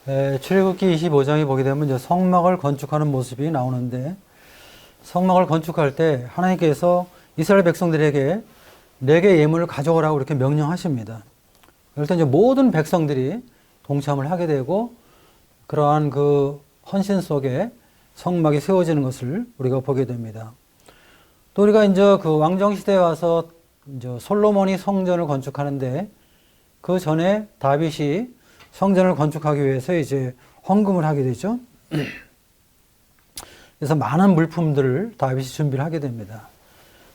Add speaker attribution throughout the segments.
Speaker 1: 출애굽기 25장에 보게 되면 이제 성막을 건축하는 모습이 나오는데, 성막을 건축할 때 하나님께서 이스라엘 백성들에게 4개 예물을 가져오라고 이렇게 명령하십니다. 그럴 때 이제 모든 백성들이 동참을 하게 되고, 그러한 그 헌신 속에 성막이 세워지는 것을 우리가 보게 됩니다. 또 우리가 이제 그 왕정 시대에 와서 이제 솔로몬이 성전을 건축하는데, 그 전에 다윗이 성전을 건축하기 위해서 이제 헌금을 하게 되죠. 그래서 많은 물품들을 다윗이 준비를 하게 됩니다.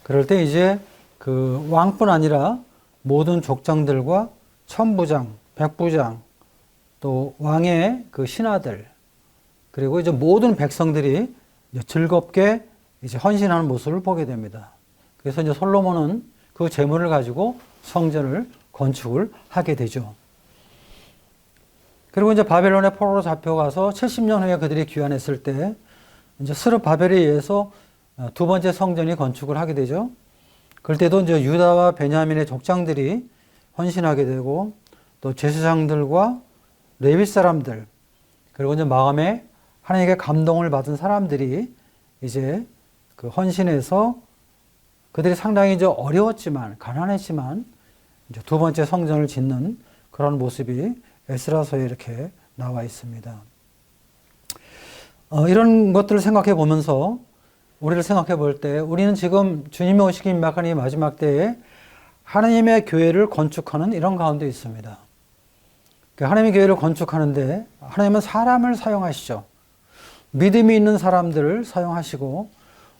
Speaker 1: 그럴 때 이제 그 왕뿐 아니라 모든 족장들과 천부장, 백부장, 또 왕의 그 신하들, 그리고 이제 모든 백성들이 이제 즐겁게 이제 헌신하는 모습을 보게 됩니다. 그래서 이제 솔로몬은 그 재물을 가지고 성전을 건축을 하게 되죠. 그리고 이제 바벨론의 포로로 잡혀가서 70년 후에 그들이 귀환했을 때 이제 스룹바벨에 의해서 2번째 성전이 건축을 하게 되죠. 그럴 때도 이제 유다와 베냐민의 족장들이 헌신하게 되고, 또 제사장들과 레위 사람들, 그리고 이제 마음에 하나님께 감동을 받은 사람들이 이제 그 헌신해서 그들이 상당히 이제 어려웠지만, 가난했지만 이제 2번째 성전을 짓는 그런 모습이 에스라서에 이렇게 나와 있습니다. 이런 것들을 생각해 보면서 우리를 생각해 볼 때, 우리는 지금 주님이 오시기 임박하는 이 마지막 때에 하나님의 교회를 건축하는 이런 가운데 있습니다. 하나님의 교회를 건축하는데 하나님은 사람을 사용하시죠. 믿음이 있는 사람들을 사용하시고,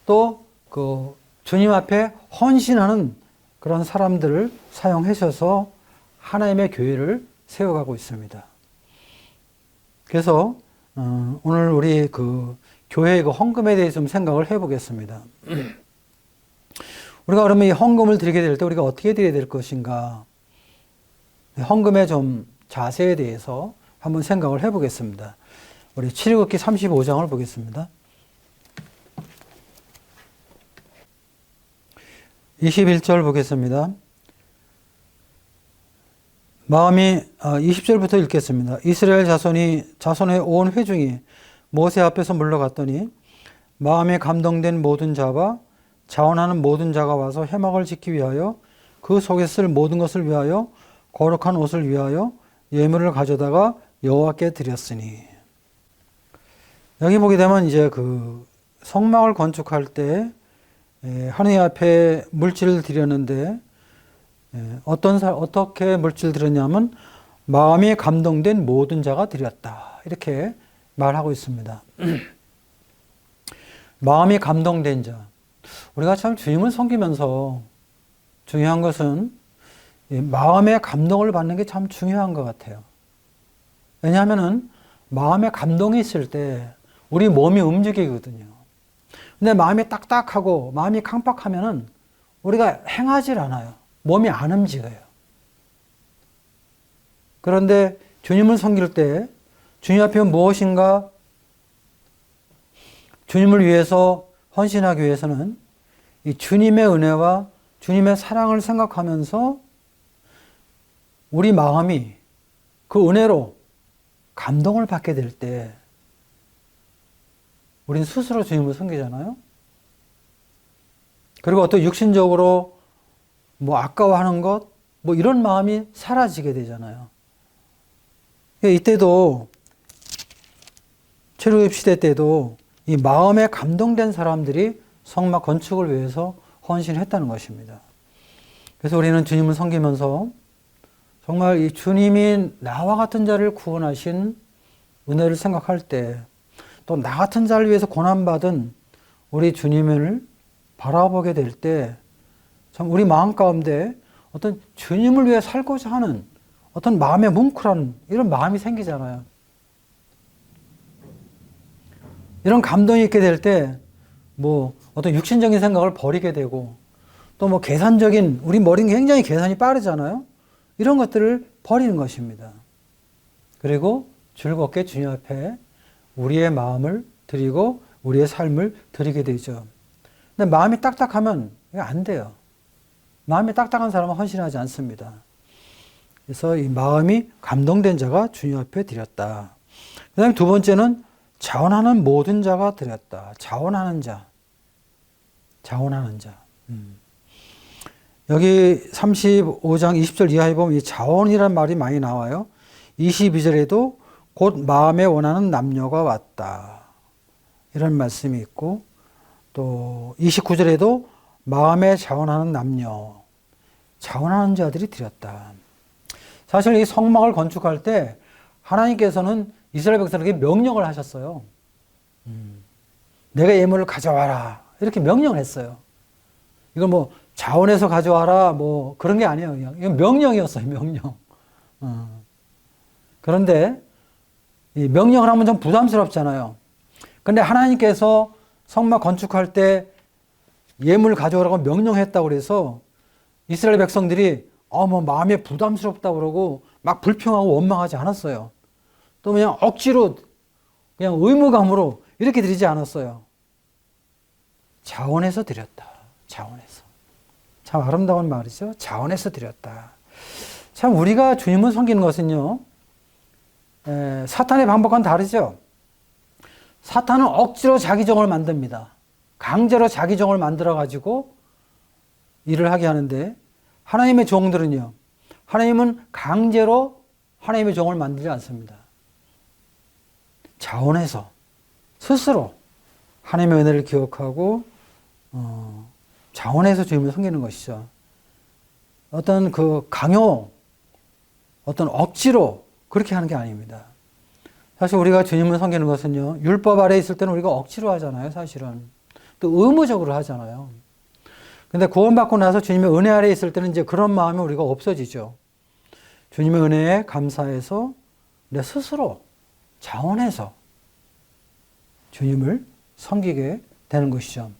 Speaker 1: 또 그 주님 앞에 헌신하는 그런 사람들을 사용하셔서 하나님의 교회를 세워가고 있습니다. 그래서 오늘 우리 그 교회의 그 헌금에 대해서 좀 생각을 해보겠습니다. 우리가 그러면 이 헌금을 드리게 될 때 우리가 어떻게 드려야 될 것인가? 헌금의 좀 자세에 대해서 한번 생각을 해보겠습니다. 우리 출애굽기 35장을 보겠습니다. 21절 보겠습니다. 20절부터 읽겠습니다. 이스라엘 자손의 온 회중이 모세 앞에서 물러갔더니 마음에 감동된 모든 자와 자원하는 모든 자가 와서 회막을 짓기 위하여 그 속에 쓸 모든 것을 위하여 거룩한 옷을 위하여 예물을 가져다가 여호와께 드렸으니. 여기 보게 되면 이제 그 성막을 건축할 때 하나님 앞에 물질을 드렸는데, 어떻게 물질 드렸냐면 마음이 감동된 모든 자가 드렸다, 이렇게 말하고 있습니다. 마음이 감동된 자. 우리가 참 주님을 섬기면서 중요한 것은 마음의 감동을 받는 게 참 중요한 것 같아요. 왜냐하면은 마음에 감동이 있을 때 우리 몸이 움직이거든요. 근데 마음이 딱딱하고 마음이 강팍하면은 우리가 행하질 않아요. 몸이 안 움직여요. 그런데 주님을 섬길 때 주님 앞에 무엇인가 주님을 위해서 헌신하기 위해서는 이 주님의 은혜와 주님의 사랑을 생각하면서 우리 마음이 그 은혜로 감동을 받게 될 때 우린 스스로 주님을 섬기잖아요. 그리고 어떤 육신적으로 뭐 아까워하는 것, 뭐 이런 마음이 사라지게 되잖아요. 이때도 출애굽 시대 때도 이 마음에 감동된 사람들이 성막 건축을 위해서 헌신했다는 것입니다. 그래서 우리는 주님을 섬기면서 정말 이 주님이 나와 같은 자를 구원하신 은혜를 생각할 때, 또 나 같은 자를 위해서 고난받은 우리 주님을 바라보게 될 때 참 우리 마음 가운데 어떤 주님을 위해 살고자 하는 어떤 마음의 뭉클한 이런 마음이 생기잖아요. 이런 감동이 있게 될 때 뭐 어떤 육신적인 생각을 버리게 되고, 또 뭐 계산적인, 우리 머리는 굉장히 계산이 빠르잖아요. 이런 것들을 버리는 것입니다. 그리고 즐겁게 주님 앞에 우리의 마음을 드리고 우리의 삶을 드리게 되죠. 근데 마음이 딱딱하면 이거 안 돼요. 마음이 딱딱한 사람은 헌신하지 않습니다. 그래서 이 마음이 감동된 자가 주님 앞에 드렸다. 그다음에 두 번째는 자원하는 모든 자가 드렸다. 자원하는 자. 자원하는 자. 여기 35장 20절 이하에 보면 이 자원이란 말이 많이 나와요. 22절에도 곧 마음에 원하는 남녀가 왔다. 이런 말씀이 있고 또 29절에도 마음에 자원하는 남녀, 자원하는 자들이 드렸다. 사실 이 성막을 건축할 때 하나님께서는 이스라엘 백성에게 명령을 하셨어요. 내가 예물을 가져와라. 이렇게 명령을 했어요. 이걸 뭐 자원해서 가져와라 뭐 그런 게 아니에요. 그냥 이건 명령이었어요. 명령. 그런데 이 명령을 하면 좀 부담스럽잖아요. 근데 하나님께서 성막 건축할 때 예물 가져오라고 명령했다고 그래서 이스라엘 백성들이 뭐 마음에 부담스럽다고 그러고 막 불평하고 원망하지 않았어요. 또 그냥 억지로 그냥 의무감으로 이렇게 드리지 않았어요. 자원해서 드렸다. 자원해서. 참 아름다운 말이죠. 자원해서 드렸다. 참 우리가 주님을 섬기는 것은요. 사탄의 방법과는 다르죠. 사탄은 억지로 자기 종을 만듭니다. 강제로 자기 종을 만들어가지고 일을 하게 하는데 하나님의 종들은요. 하나님은 강제로 하나님의 종을 만들지 않습니다. 자원해서 스스로 하나님의 은혜를 기억하고 자원해서 주님을 섬기는 것이죠. 어떤 그 강요, 어떤 억지로 그렇게 하는 게 아닙니다. 사실 우리가 주님을 섬기는 것은요. 율법 아래에 있을 때는 우리가 억지로 하잖아요. 사실은. 또 의무적으로 하잖아요. 근데 구원받고 나서 주님의 은혜 아래에 있을 때는 이제 그런 마음이 우리가 없어지죠. 주님의 은혜에 감사해서 내 스스로 자원해서 주님을 섬기게 되는 것이죠.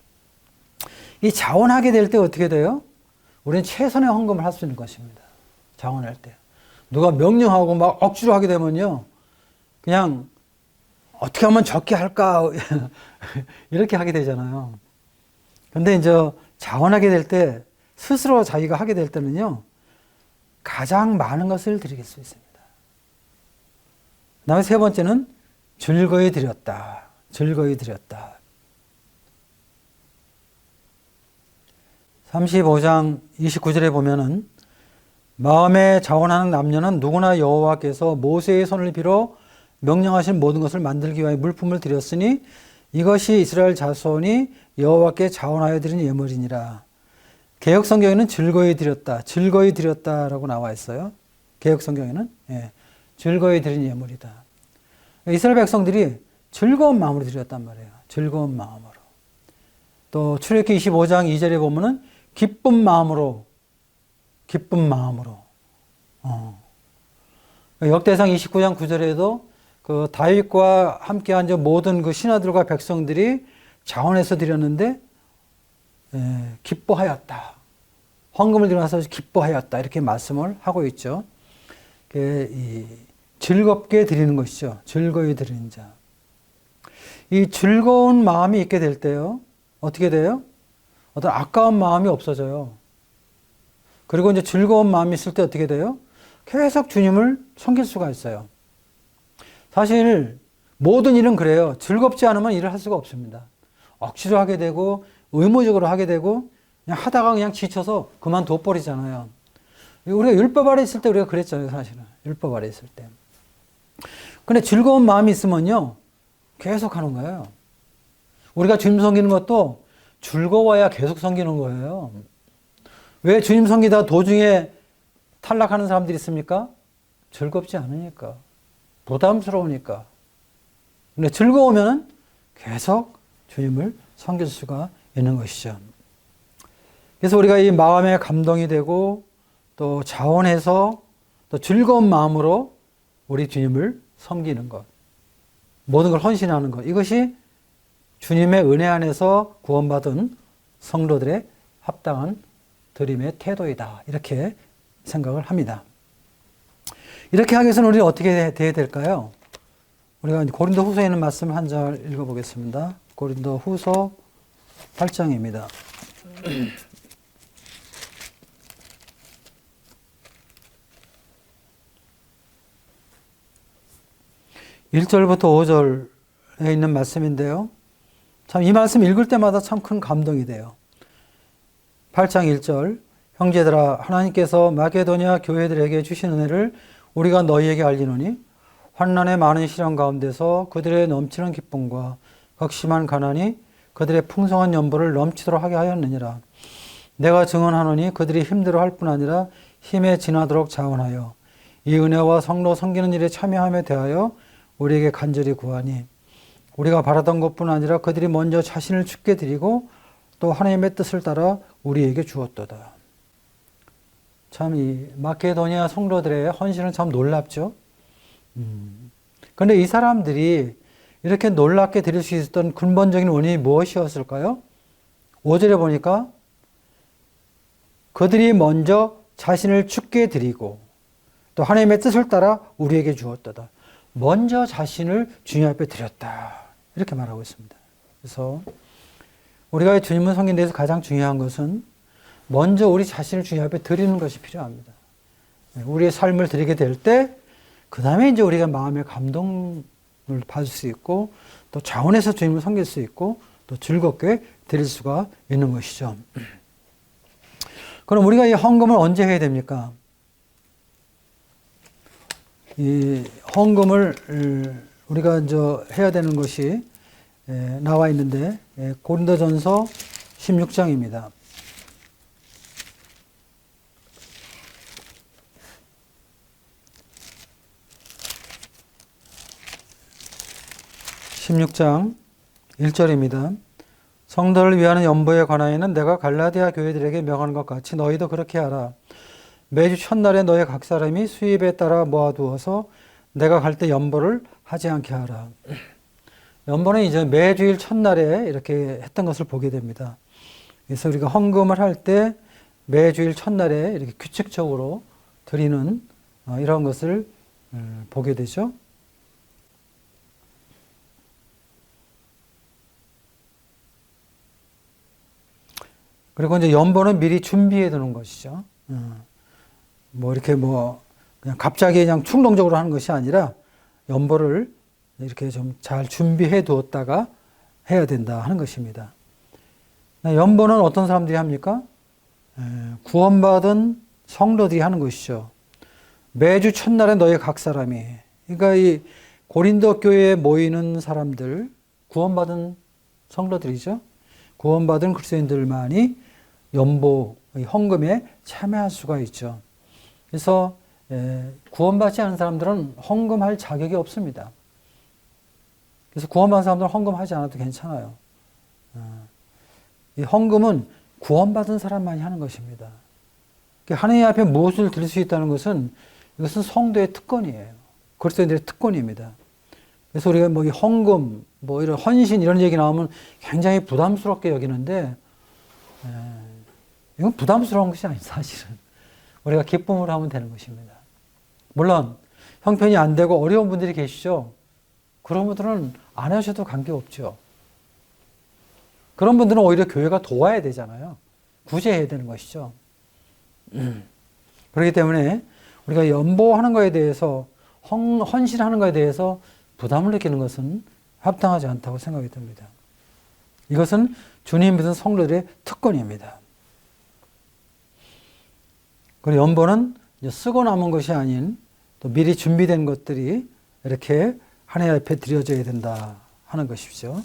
Speaker 1: 이 자원하게 될 때 어떻게 돼요? 우리는 최선의 헌금을 할 수 있는 것입니다. 자원할 때. 누가 명령하고 막 억지로 하게 되면요. 그냥 어떻게 하면 적게 할까 이렇게 하게 되잖아요. 근데 이제 자원하게 될 때 스스로 자기가 하게 될 때는요. 가장 많은 것을 드릴 수 있습니다. 그다음에 세 번째는 즐거이 드렸다. 즐거이 드렸다. 35장 29절에 보면은 마음에 자원하는 남녀는 누구나 여호와께서 모세의 손을 빌어 명령하신 모든 것을 만들기 위하여 물품을 드렸으니 이것이 이스라엘 자손이 여호와께 자원하여 드린 예물이니라. 개역 성경에는 즐거이 드렸다, 즐거이 드렸다라고 나와 있어요. 개역 성경에는 즐거이 드린 예물이다. 이스라엘 백성들이 즐거운 마음으로 드렸단 말이에요. 즐거운 마음으로. 또 출애굽기 25장 2절에 보면은 기쁜 마음으로. 역대상 29장 9절에도 그 다윗과 함께한 모든 그 신하들과 백성들이 자원해서 드렸는데 기뻐하였다. 헌금을 들여서 기뻐하였다. 이렇게 말씀을 하고 있죠. 즐겁게 드리는 것이죠. 즐거이 드리는 자. 이 즐거운 마음이 있게 될 때요. 어떻게 돼요? 어떤 아까운 마음이 없어져요. 그리고 이제 즐거운 마음이 있을 때 어떻게 돼요? 계속 주님을 섬길 수가 있어요. 사실 모든 일은 그래요. 즐겁지 않으면 일을 할 수가 없습니다. 억지로 하게 되고 의무적으로 하게 되고 그냥 하다가 그냥 지쳐서 그만둬 버리잖아요. 우리가 율법 아래 있을 때 우리가 그랬잖아요. 사실은 율법 아래 있을 때. 근데 즐거운 마음이 있으면요. 계속 하는 거예요. 우리가 주님 섬기는 것도 즐거워야 계속 섬기는 거예요. 왜 주님 섬기다 도중에 탈락하는 사람들이 있습니까? 즐겁지 않으니까. 부담스러우니까. 근데 즐거우면 계속 주님을 섬길 수가 있는 것이죠. 그래서 우리가 이 마음에 감동이 되고 또 자원해서 또 즐거운 마음으로 우리 주님을 섬기는 것. 모든 걸 헌신하는 것. 이것이 주님의 은혜 안에서 구원받은 성도들의 합당한 드림의 태도이다. 이렇게 생각을 합니다. 이렇게 하기 위해서는 우리는 어떻게 돼야 될까요? 우리가 고린도 후서에 있는 말씀 한 절 읽어보겠습니다. 고린도 후서 8장입니다. 1절부터 5절에 있는 말씀인데요. 참 이 말씀 읽을 때마다 참 큰 감동이 돼요. 8장 1절 형제들아 하나님께서 마게도냐 교회들에게 주신 은혜를 우리가 너희에게 알리노니 환난의 많은 시련 가운데서 그들의 넘치는 기쁨과 극심한 가난이 그들의 풍성한 연보를 넘치도록 하게 하였느니라. 내가 증언하노니 그들이 힘들어할 뿐 아니라 힘에 지나도록 자원하여 이 은혜와 성로 섬기는 일에 참여함에 대하여 우리에게 간절히 구하니 우리가 바라던 것뿐 아니라 그들이 먼저 자신을 죽게 드리고 또 하나님의 뜻을 따라 우리에게 주었도다. 참 이 마케도니아 성도들의 헌신은 참 놀랍죠. 그런데 이 사람들이 이렇게 놀랍게 드릴 수 있었던 근본적인 원인이 무엇이었을까요? 5절에 보니까 그들이 먼저 자신을 죽게 드리고 또 하나님의 뜻을 따라 우리에게 주었도다. 먼저 자신을 주님 앞에 드렸다. 이렇게 말하고 있습니다. 그래서 우리가 주님을 섬기는 데서 가장 중요한 것은 먼저 우리 자신을 주님 앞에 드리는 것이 필요합니다. 우리의 삶을 드리게 될 때 그 다음에 이제 우리가 마음의 감동을 받을 수 있고 또 자원해서 주님을 섬길 수 있고 또 즐겁게 드릴 수가 있는 것이죠. 그럼 우리가 이 헌금을 언제 해야 됩니까? 이 헌금을 우리가 이제 해야 되는 것이 나와 있는데 고린도전서 16장입니다. 16장 1절입니다. 성도를 위하는 연보에 관하여는 내가 갈라디아 교회들에게 명하는 것 같이 너희도 그렇게 하라. 매주 첫날에 너희 각 사람이 수입에 따라 모아두어서 내가 갈 때 연보를 하지 않게 하라. 연보는 이제 매주일 첫날에 이렇게 했던 것을 보게 됩니다. 그래서 우리가 헌금을 할 때 매주일 첫날에 이렇게 규칙적으로 드리는 이런 것을 보게 되죠. 그리고 이제 연보는 미리 준비해 두는 것이죠. 뭐 이렇게 뭐 그냥 갑자기 그냥 충동적으로 하는 것이 아니라 연보를 이렇게 좀 잘 준비해 두었다가 해야 된다 하는 것입니다. 연보는 어떤 사람들이 합니까? 구원받은 성도들이 하는 것이죠. 매주 첫날에 너희 각 사람이, 그러니까 이 고린도 교회에 모이는 사람들, 구원받은 성도들이죠. 구원받은 그리스도인들만이 연보, 헌금에 참여할 수가 있죠. 그래서 구원받지 않은 사람들은 헌금할 자격이 없습니다. 그래서 구원받은 사람들은 헌금하지 않아도 괜찮아요. 이 헌금은 구원받은 사람만이 하는 것입니다. 하나님 앞에 무엇을 드릴 수 있다는 것은 이것은 성도의 특권이에요. 그리스도인들의 특권입니다. 그래서 우리가 뭐 이 헌금, 뭐 이런 헌신 이런 얘기 나오면 굉장히 부담스럽게 여기는데 이건 부담스러운 것이 아니에요, 사실은. 우리가 기쁨으로 하면 되는 것입니다. 물론 형편이 안 되고 어려운 분들이 계시죠. 그런 분들은 안 하셔도 관계없죠. 그런 분들은 오히려 교회가 도와야 되잖아요. 구제해야 되는 것이죠. 그렇기 때문에 우리가 연보하는 것에 대해서 헌신하는 것에 대해서 부담을 느끼는 것은 합당하지 않다고 생각이 듭니다. 이것은 주님 믿은 성도들의 특권입니다. 그리고 연보는 쓰고 남은 것이 아닌 또 미리 준비된 것들이 이렇게 하나님 앞에 드려져야 된다 하는 것이죠.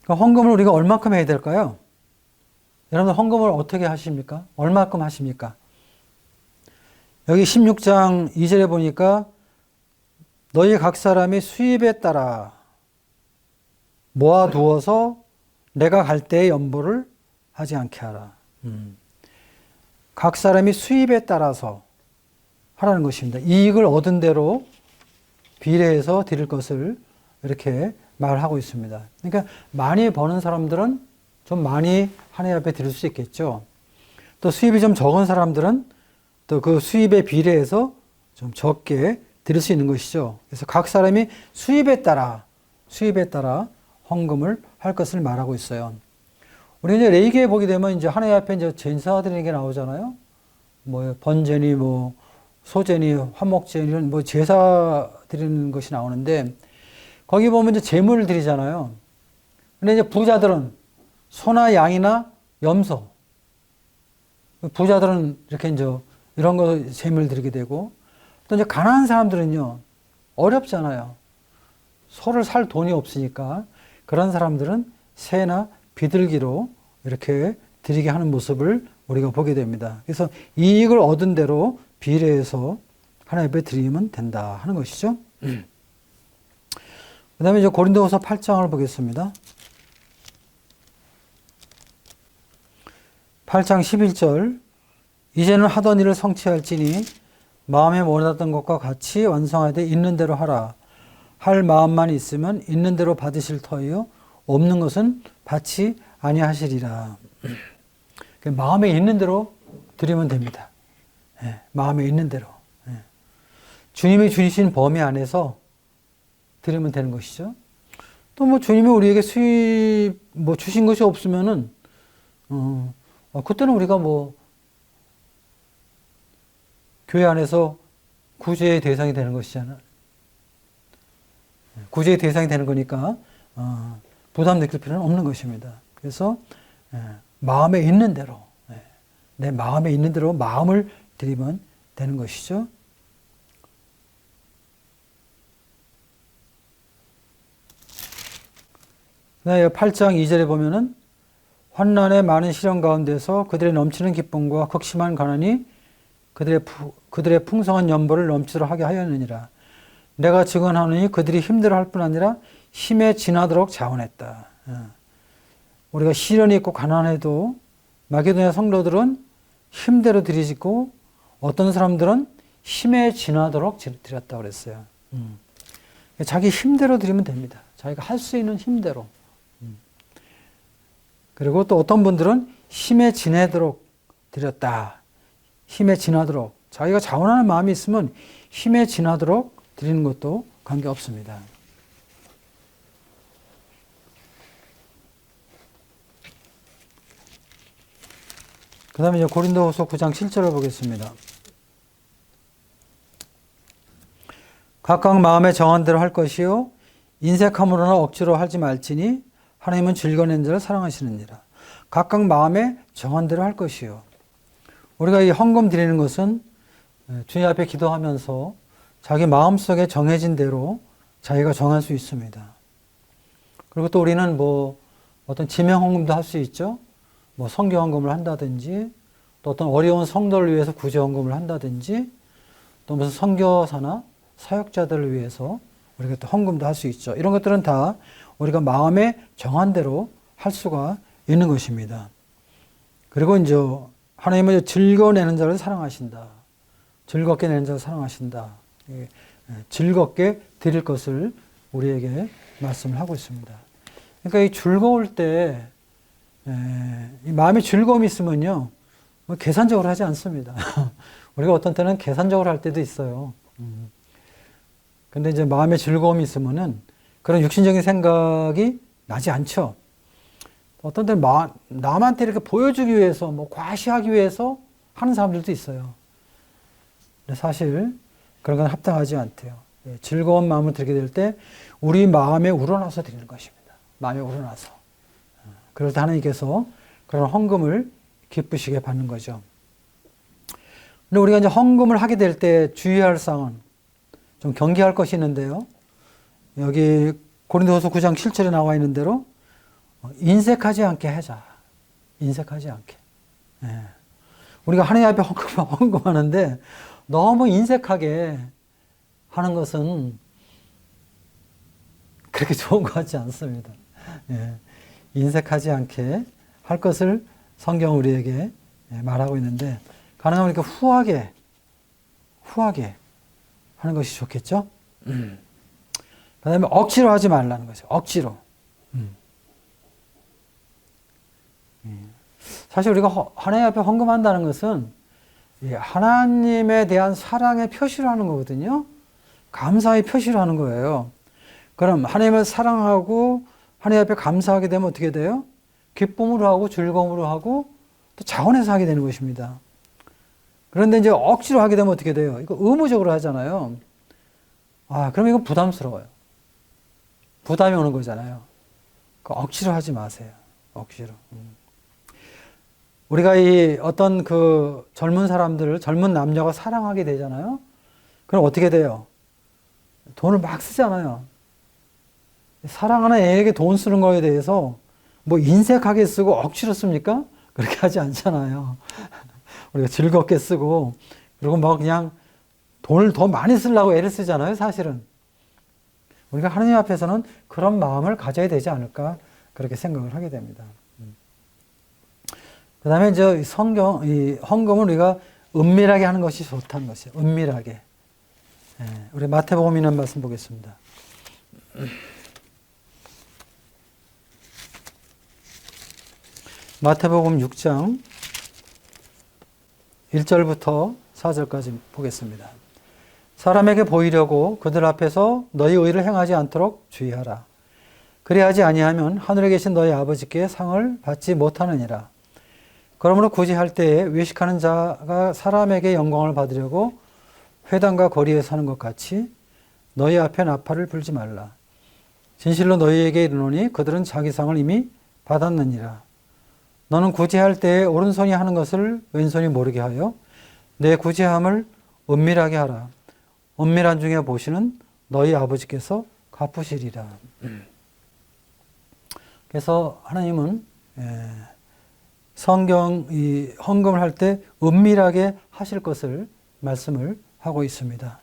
Speaker 1: 헌금을 우리가 얼마큼 해야 될까요? 여러분들 헌금을 어떻게 하십니까? 얼마큼 하십니까? 여기 16장 2절에 보니까 너희 각 사람이 수입에 따라 모아두어서 내가 갈 때의 연보를 하지 않게 하라. 각 사람이 수입에 따라서 하라는 것입니다. 이익을 얻은 대로 비례해서 드릴 것을 이렇게 말하고 있습니다. 그러니까 많이 버는 사람들은 좀 많이 하나님 앞에 드릴 수 있겠죠. 또 수입이 좀 적은 사람들은 또 그 수입에 비례해서 좀 적게 드릴 수 있는 것이죠. 그래서 각 사람이 수입에 따라 헌금을 할 것을 말하고 있어요. 우리 이제 레위기에 보게 되면 이제 하나님 앞에 이제 제사 드리는 게 나오잖아요. 뭐 번제니 뭐 소제니, 화목제니 이런 뭐 제사 드리는 것이 나오는데 거기 보면 이제 제물을 드리잖아요. 근데 이제 부자들은 소나 양이나 염소, 부자들은 이렇게 이제 이런 거 제물 드리게 되고 또 이제 가난한 사람들은요 어렵잖아요. 소를 살 돈이 없으니까 그런 사람들은 새나 비둘기로 이렇게 드리게 하는 모습을 우리가 보게 됩니다. 그래서 이익을 얻은 대로 비례해서 하나님 앞에 드리면 된다 하는 것이죠. 그 다음에 이제 고린도후서 8장을 보겠습니다. 8장 11절 이제는 하던 일을 성취할지니 마음에 원하던 것과 같이 완성하되 있는 대로 하라. 할 마음만 있으면 있는 대로 받으실 터이요 없는 것은 받지 아니하시리라. 마음에 있는 대로 드리면 됩니다. 예, 마음에 있는 대로. 예. 주님이 주신 범위 안에서 드리면 되는 것이죠. 또 뭐 주님이 우리에게 수입 뭐 주신 것이 없으면은 그때는 우리가 뭐 교회 안에서 구제의 대상이 되는 것이잖아요. 구제의 대상이 되는 거니까 부담 느낄 필요는 없는 것입니다. 그래서 마음에 있는 대로 내 마음에 있는 대로 마음을 드리면 되는 것이죠. 네, 8장 2절에 보면은 환난의 많은 시련 가운데서 그들의 넘치는 기쁨과 극심한 가난이 그들의 풍성한 연보를 넘치도록 하게 하였느니라. 내가 증언하노니 그들이 힘들어할 뿐 아니라 힘에 지나도록 자원했다. 우리가 시련이 있고 가난해도 마게도냐 성도들은 힘대로 드리고 어떤 사람들은 힘에 지나도록 드렸다고 그랬어요. 자기 힘대로 드리면 됩니다. 자기가 할 수 있는 힘대로. 그리고 또 어떤 분들은 힘에 지내도록 드렸다. 힘에 지나도록. 자기가 자원하는 마음이 있으면 힘에 지나도록 드리는 것도 관계없습니다. 그 다음에 이제 고린도후서 9장 7절을 보겠습니다. 각각 마음에 정한 대로 할 것이요 인색함으로나 억지로 하지 말지니 하나님은 즐거운 자를 사랑하시느니라. 각각 마음에 정한 대로 할 것이요. 우리가 이 헌금 드리는 것은 주님 앞에 기도하면서 자기 마음속에 정해진 대로 자기가 정할 수 있습니다. 그리고 또 우리는 뭐 어떤 지명 헌금도 할 수 있죠. 뭐 선교 헌금을 한다든지 또 어떤 어려운 성도를 위해서 구제 헌금을 한다든지 또 무슨 선교사나 사역자들을 위해서 우리가 또 헌금도 할 수 있죠. 이런 것들은 다 우리가 마음에 정한 대로 할 수가 있는 것입니다. 그리고 이제 하나님은 즐거워내는 자를 사랑하신다. 즐겁게 내는 자를 사랑하신다. 즐겁게 드릴 것을 우리에게 말씀을 하고 있습니다. 그러니까 이 즐거울 때 이 마음에 즐거움이 있으면요 뭐 계산적으로 하지 않습니다. 우리가 어떤 때는 계산적으로 할 때도 있어요. 근데 이제 마음에 즐거움이 있으면은 그런 육신적인 생각이 나지 않죠. 어떤 때는 남한테 이렇게 보여주기 위해서 뭐 과시하기 위해서 하는 사람들도 있어요. 근데 사실 그런 건 합당하지 않대요. 즐거운 마음을 드리게 될 때 우리 마음에 우러나서 드리는 것입니다. 마음에 우러나서. 그럴 때 하나님께서 그런 헌금을 기쁘시게 받는 거죠. 근데 우리가 이제 헌금을 하게 될 때 주의할 사항은 좀 경계할 것이 있는데요. 여기 고린도후서 9장 7절에 나와 있는 대로 인색하지 않게 하자. 인색하지 않게. 우리가 하나님 앞에 헌금하는데 너무 인색하게 하는 것은 그렇게 좋은 것 같지 않습니다. 인색하지 않게 할 것을 성경은 우리에게 말하고 있는데 가능하면 이렇게 후하게 하는 것이 좋겠죠? 그 다음에 억지로 하지 말라는 거죠. 억지로. 사실 우리가 하나님 앞에 헌금한다는 것은 하나님에 대한 사랑의 표시를 하는 거거든요. 감사의 표시를 하는 거예요. 그럼 하나님을 사랑하고 하나님 앞에 감사하게 되면 어떻게 돼요? 기쁨으로 하고 즐거움으로 하고 또 자원해서 하게 되는 것입니다. 그런데 이제 억지로 하게 되면 어떻게 돼요? 이거 의무적으로 하잖아요. 그럼 이건 부담스러워요. 부담이 오는 거잖아요. 억지로 하지 마세요. 억지로. 우리가 이 어떤 그 젊은 사람들을, 젊은 남녀가 사랑하게 되잖아요. 그럼 어떻게 돼요? 돈을 막 쓰잖아요. 사랑하는 애에게 돈 쓰는 거에 대해서 뭐 인색하게 쓰고 억지로 씁니까? 그렇게 하지 않잖아요. 우리가 즐겁게 쓰고, 그리고 뭐 그냥 돈을 더 많이 쓰려고 애를 쓰잖아요, 사실은. 우리가 하나님 앞에서는 그런 마음을 가져야 되지 않을까, 그렇게 생각을 하게 됩니다. 그 다음에 이제 이 헌금은 우리가 은밀하게 하는 것이 좋다는 것이에요. 은밀하게. 우리 마태복음 있는 말씀 보겠습니다. 마태복음 6장 1절부터 4절까지 보겠습니다. 사람에게 보이려고 그들 앞에서 너희 의를 행하지 않도록 주의하라. 그리하지 아니하면 하늘에 계신 너희 아버지께 상을 받지 못하느니라. 그러므로 굳이 할 때에 외식하는 자가 사람에게 영광을 받으려고 회당과 거리에 사는 것 같이 너희 앞에 나팔을 불지 말라. 진실로 너희에게 이르노니 그들은 자기 상을 이미 받았느니라. 너는 구제할 때에 오른손이 하는 것을 왼손이 모르게 하여 내 구제함을 은밀하게 하라. 은밀한 중에 보시는 너희 아버지께서 갚으시리라. 그래서 하나님은 성경 이 헌금을 할 때 은밀하게 하실 것을 말씀을 하고 있습니다.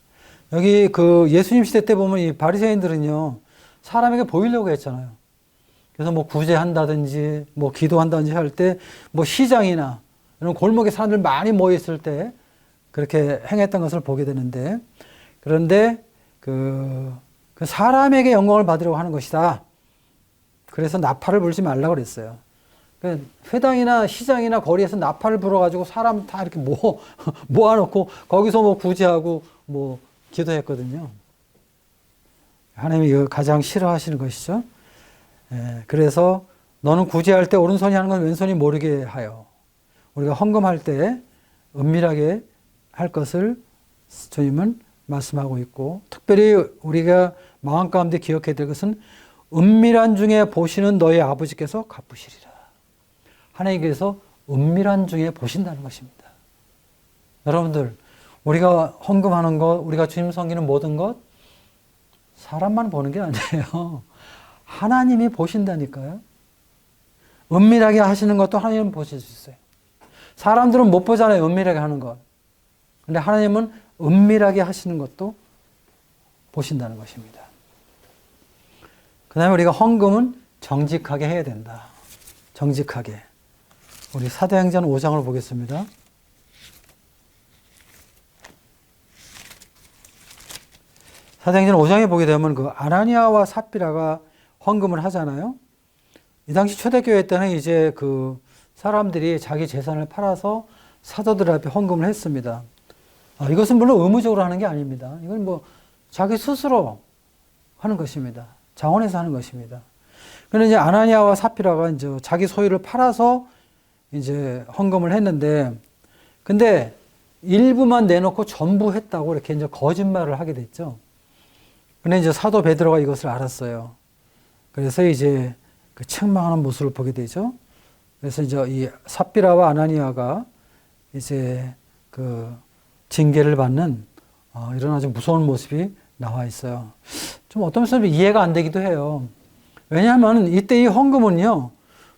Speaker 1: 여기 그 예수님 시대 때 보면 이 바리새인들은요, 사람에게 보이려고 했잖아요. 그래서 뭐 구제한다든지 뭐 기도한다든지 할 때 뭐 시장이나 이런 골목에 사람들 많이 모여 있을 때 그렇게 행했던 것을 보게 되는데, 그런데 그 사람에게 영광을 받으려고 하는 것이다. 그래서 나팔을 불지 말라고 그랬어요. 회당이나 시장이나 거리에서 나팔을 불어가지고 사람 다 이렇게 모아놓고 거기서 뭐 구제하고 뭐 기도했거든요. 하나님이 이거 가장 싫어하시는 것이죠. 그래서 너는 구제할 때 오른손이 하는 건 왼손이 모르게 하여, 우리가 헌금할 때 은밀하게 할 것을 주님은 말씀하고 있고, 특별히 우리가 마음 가운데 기억해야 될 것은 은밀한 중에 보시는 너희 아버지께서 갚으시리라. 하나님께서 은밀한 중에 보신다는 것입니다. 여러분들, 우리가 헌금하는 것, 우리가 주님 섬기는 모든 것, 사람만 보는 게 아니에요. 하나님이 보신다니까요. 은밀하게 하시는 것도 하나님은 보실 수 있어요. 사람들은 못 보잖아요, 은밀하게 하는 것. 근데 하나님은 은밀하게 하시는 것도 보신다는 것입니다. 그 다음에 우리가 헌금은 정직하게 해야 된다. 정직하게. 우리 사도행전 5장을 보겠습니다. 사도행전 5장에 보게 되면 그 아나니아와 삽비라가 헌금을 하잖아요. 이 당시 초대교회 때는 이제 그 사람들이 자기 재산을 팔아서 사도들 앞에 헌금을 했습니다. 이것은 물론 의무적으로 하는 게 아닙니다. 이건 뭐 자기 스스로 하는 것입니다. 자원해서 하는 것입니다. 그런데 이제 아나니아와 삽비라가 이제 자기 소유를 팔아서 이제 헌금을 했는데, 근데 일부만 내놓고 전부 했다고 이렇게 이제 거짓말을 하게 됐죠. 근데 이제 사도 베드로가 이것을 알았어요. 그래서 이제 그 책망하는 모습을 보게 되죠. 그래서 이제 이 삽비라와 아나니아가 이제 그 징계를 받는 이런 아주 무서운 모습이 나와 있어요. 좀 어떤 면에서 이해가 안 되기도 해요. 왜냐하면 이때 이 헌금은요,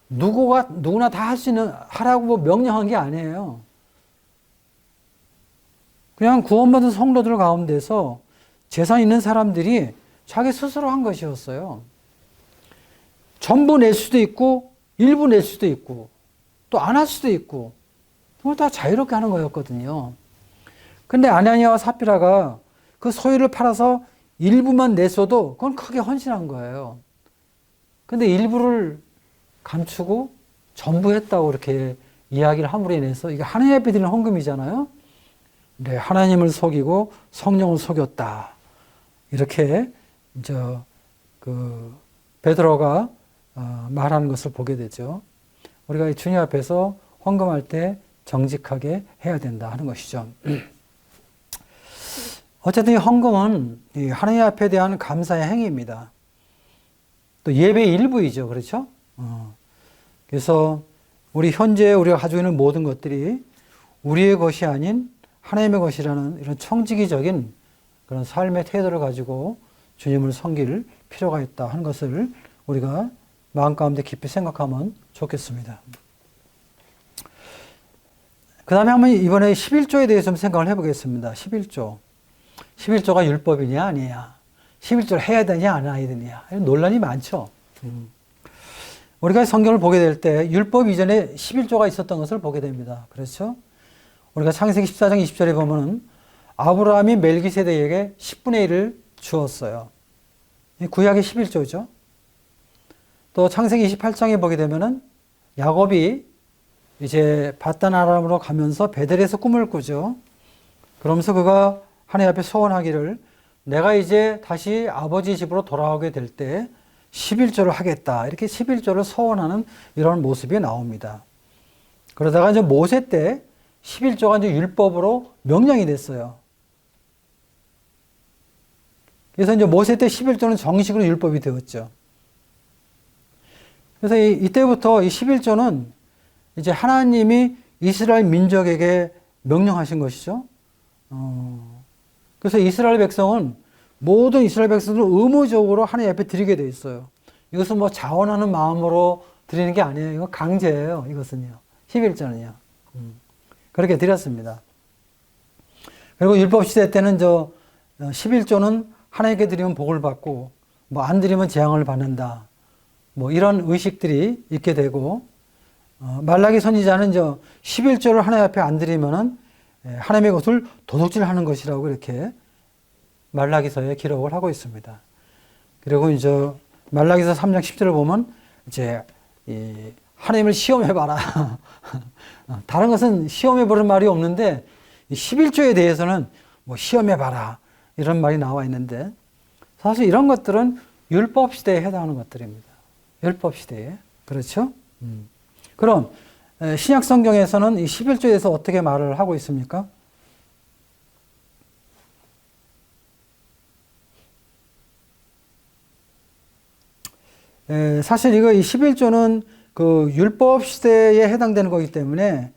Speaker 1: 누구나 다 할 수 있는, 하라고 뭐 명령한 게 아니에요. 그냥 구원받은 성도들 가운데서 재산 있는 사람들이 자기 스스로 한 것이었어요. 전부 낼 수도 있고, 일부 낼 수도 있고, 또 안 할 수도 있고, 그걸 다 자유롭게 하는 거였거든요. 근데 아나니아와 삽비라가 그 소유를 팔아서 일부만 냈어도 그건 크게 헌신한 거예요. 근데 일부를 감추고 전부 했다고 이렇게 이야기를 함으로 인해서 이게 하나님 앞에 드리는 헌금이잖아요. 네, 하나님을 속이고 성령을 속였다. 이렇게 이제 그 베드로가 말하는 것을 보게 되죠. 우리가 주님 앞에서 헌금할 때 정직하게 해야 된다 하는 것이죠. 어쨌든 이 헌금은 이 하나님 앞에 대한 감사의 행위입니다. 또 예배의 일부이죠. 그렇죠? 그래서 우리 현재 우리가 가지고 있는 모든 것들이 우리의 것이 아닌 하나님의 것이라는 이런 청지기적인 그런 삶의 태도를 가지고 주님을 섬길 필요가 있다 하는 것을 우리가 마음 가운데 깊이 생각하면 좋겠습니다. 그 다음에 한번 이번에 11조에 대해서 좀 생각을 해보겠습니다. 11조. 11조가 율법이냐 아니냐. 11조를 해야 되냐 안 해야 되냐. 논란이 많죠. 우리가 성경을 보게 될 때 율법 이전에 11조가 있었던 것을 보게 됩니다. 그렇죠? 우리가 창세기 14장 20절에 보면은 아브라함이 멜기세덱에게 10분의 1을 주었어요. 구약의 11조죠. 또 창세기 28장에 보게 되면은 야곱이 이제 바단 아람으로 가면서 베델에서 꿈을 꾸죠. 그러면서 그가 하나님 앞에 소원하기를 내가 이제 다시 아버지 집으로 돌아오게 될 때 11조를 하겠다. 이렇게 11조를 소원하는 이런 모습이 나옵니다. 그러다가 이제 모세 때 11조가 이제 율법으로 명령이 됐어요. 그래서 이제 모세 때 11조는 정식으로 율법이 되었죠. 그래서 이때부터 이 11조는 이제 하나님이 이스라엘 민족에게 명령하신 것이죠. 그래서 이스라엘 백성은 모든 이스라엘 백성들은 의무적으로 하나님 앞에 드리게 돼 있어요. 이것은 뭐 자원하는 마음으로 드리는 게 아니에요. 이거 강제예요. 이것은요. 11조는요. 그렇게 드렸습니다. 그리고 율법 시대 때는 11조는 하나님께 드리면 복을 받고 뭐 안 드리면 재앙을 받는다. 뭐 이런 의식들이 있게 되고 말라기 선지자는 11조를 하나님 앞에 안 드리면은 하나님의 것을 도둑질하는 것이라고 이렇게 말라기서에 기록을 하고 있습니다. 그리고 이제 말라기서 3장 10절을 보면 이제 하나님을 시험해 봐라. 다른 것은 시험해 보는 말이 없는데 11조에 대해서는 뭐 시험해 봐라 이런 말이 나와 있는데 사실 이런 것들은 율법 시대에 해당하는 것들입니다. 율법 시대에. 그렇죠? 그럼 신약 성경에서는 이 11조에서 어떻게 말을 하고 있습니까? 사실 이 11조는 그 율법 시대에 해당되는 거기 때문에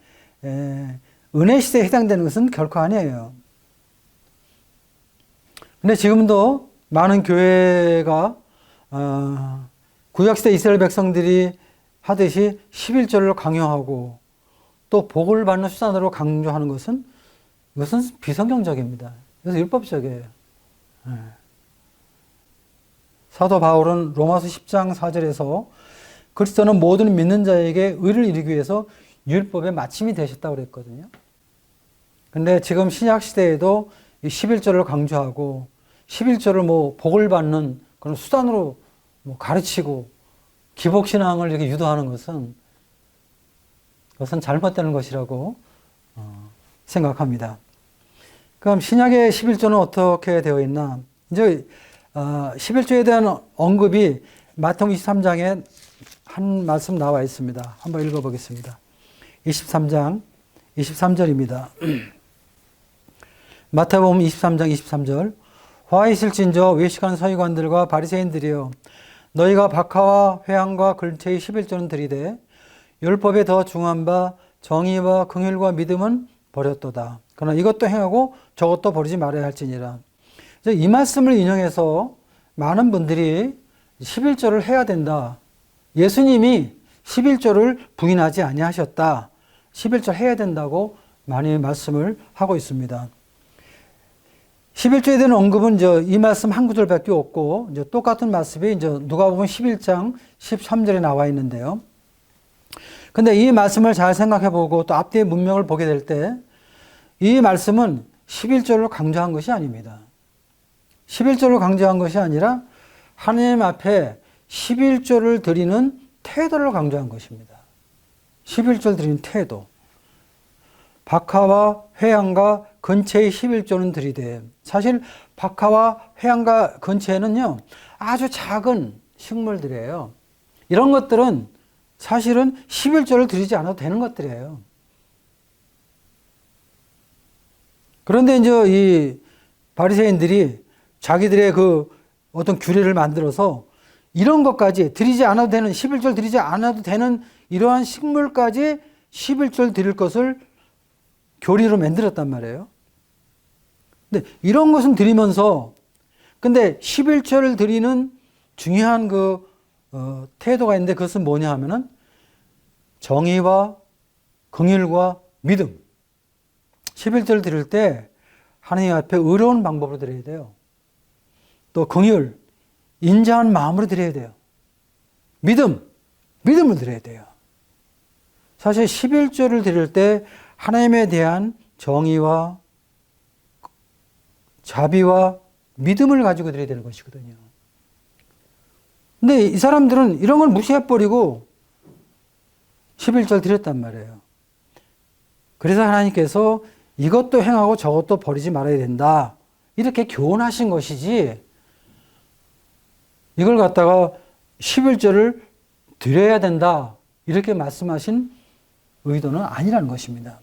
Speaker 1: 은혜 시대에 해당되는 것은 결코 아니에요. 근데 지금도 많은 교회가 구약시대 이스라엘 백성들이 하듯이 11조를 강요하고 또 복을 받는 수단으로 강조하는 것은 이것은 비성경적입니다. 그래서 율법적이에요. 사도 바울은 로마서 10장 4절에서 그리스도는 모든 믿는 자에게 의를 이루기 위해서 율법의 마침이 되셨다고 그랬거든요. 근데 지금 신약 시대에도 이 11조를 강조하고 11조를 뭐 복을 받는 그런 수단으로 뭐 가르치고 기복신앙을 이렇게 유도하는 것은 그것은 잘못되는 것이라고 생각합니다. 그럼 신약의 11조는 어떻게 되어 있나? 이제 11조에 대한 언급이 마태복음 23장에 한 말씀 나와 있습니다. 한번 읽어보겠습니다. 23장 23절입니다. 마태복음 23장 23절 화 있을진저 외식하는 서기관들과 바리새인들이여 너희가 박하와 회향과 근처의 11조는 들이되 율법에 더 중한 바 정의와 긍휼과 믿음은 버렸도다. 그러나 이것도 행하고 저것도 버리지 말아야 할지니라. 이 말씀을 인용해서 많은 분들이 11조를 해야 된다. 예수님이 11조를 부인하지 아니하셨다. 11조 해야 된다고 많이 말씀을 하고 있습니다. 11조에 대한 언급은 이 말씀 한 구절밖에 없고 똑같은 말씀이 누가복음 11장 13절에 나와 있는데요. 근데 이 말씀을 잘 생각해 보고 또 앞뒤의 문맥을 보게 될 때 이 말씀은 11조를 강조한 것이 아닙니다. 11조를 강조한 것이 아니라 하나님 앞에 11조를 드리는 태도를 강조한 것입니다. 11조를 드리는 태도. 박하와 회향과 근처의 11조는 들이되 사실 박하와 회향과 근처에는요 아주 작은 식물들이에요. 이런 것들은 사실은 11조를 드리지 않아도 되는 것들이에요. 그런데 이제 이 바리새인들이 자기들의 그 어떤 규례를 만들어서 이런 것까지 드리지 않아도 되는, 11절 드리지 않아도 되는 이러한 식물까지 11절 드릴 것을 교리로 만들었단 말이에요. 근데 이런 것은 드리면서, 근데 11절을 드리는 중요한 태도가 있는데 그것은 뭐냐 하면은 정의와 긍휼과 믿음. 11절 드릴 때 하나님 앞에 의로운 방법으로 드려야 돼요. 또 긍휼, 인자한 마음으로 드려야 돼요. 믿음을 드려야 돼요. 사실 11절을 드릴 때 하나님에 대한 정의와 자비와 믿음을 가지고 드려야 되는 것이거든요. 근데 이 사람들은 이런 걸 무시해버리고 11절 드렸단 말이에요. 그래서 하나님께서 이것도 행하고 저것도 버리지 말아야 된다, 이렇게 교훈하신 것이지, 이걸 갖다가 11절을 드려야 된다 이렇게 말씀하신 의도는 아니라는 것입니다.